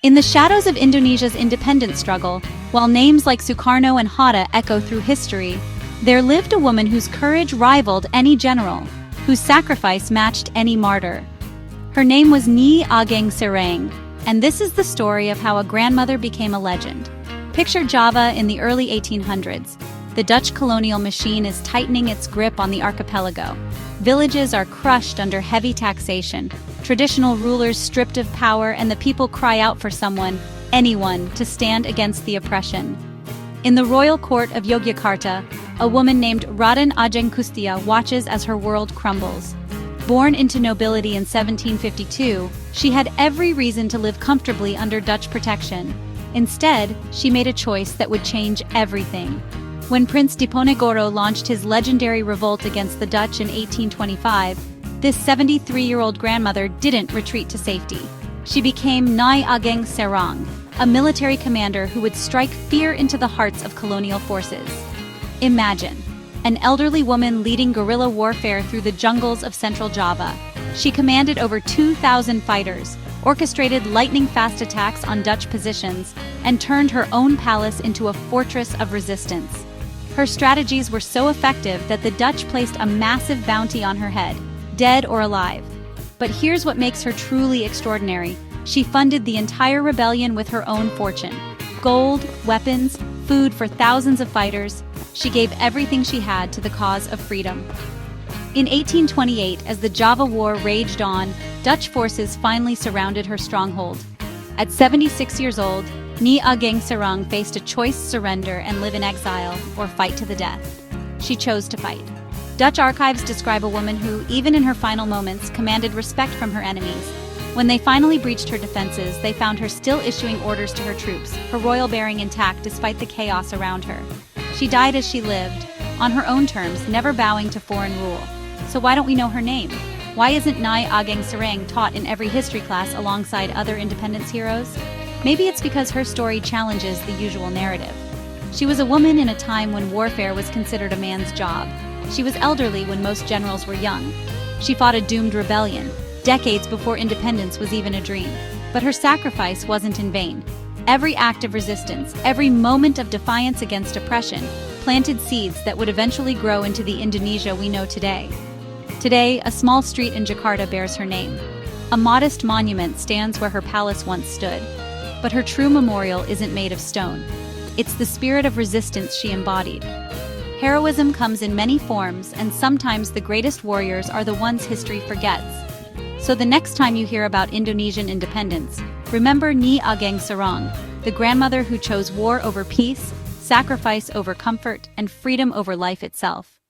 In the shadows of Indonesia's independence struggle, while names like Sukarno and Hatta echo through history, there lived a woman whose courage rivaled any general, whose sacrifice matched any martyr. Her name was Nyi Ageng Serang, and this is the story of how a grandmother became a legend. Picture Java in the early 1800s. The Dutch colonial machine is tightening its grip on the archipelago. Villages are crushed under heavy taxation, traditional rulers stripped of power, and the people cry out for someone, anyone, to stand against the oppression. In the royal court of Yogyakarta, a woman named Raden Ajeng Kustia watches as her world crumbles. Born into nobility in 1752, she had every reason to live comfortably under Dutch protection. Instead, she made a choice that would change everything. When Prince Diponegoro launched his legendary revolt against the Dutch in 1825, this 73-year-old grandmother didn't retreat to safety. She became Nyi Ageng Serang, a military commander who would strike fear into the hearts of colonial forces. Imagine, an elderly woman leading guerrilla warfare through the jungles of central Java. She commanded over 2,000 fighters, orchestrated lightning-fast attacks on Dutch positions, and turned her own palace into a fortress of resistance. Her strategies were so effective that the Dutch placed a massive bounty on her head, dead or alive. But here's what makes her truly extraordinary. She funded the entire rebellion with her own fortune. Gold, weapons, food for thousands of fighters. She gave everything she had to the cause of freedom. In 1828, as the Java War raged on, Dutch forces finally surrounded her stronghold. At 76 years old, Nyi Ageng Serang faced a choice: surrender and live in exile, or fight to the death. She chose to fight. Dutch archives describe a woman who, even in her final moments, commanded respect from her enemies. When they finally breached her defenses, they found her still issuing orders to her troops, her royal bearing intact despite the chaos around her. She died as she lived, on her own terms, never bowing to foreign rule. So why don't we know her name? Why isn't Nyi Ageng Serang taught in every history class alongside other independence heroes? Maybe it's because her story challenges the usual narrative. She was a woman in a time when warfare was considered a man's job. She was elderly when most generals were young. She fought a doomed rebellion, decades before independence was even a dream. But her sacrifice wasn't in vain. Every act of resistance, every moment of defiance against oppression, planted seeds that would eventually grow into the Indonesia we know today. Today, a small street in Jakarta bears her name. A modest monument stands where her palace once stood. But her true memorial isn't made of stone. It's the spirit of resistance she embodied. Heroism comes in many forms, and sometimes the greatest warriors are the ones history forgets. So the next time you hear about Indonesian independence, remember Nyi Ageng Serang, the grandmother who chose war over peace, sacrifice over comfort, and freedom over life itself.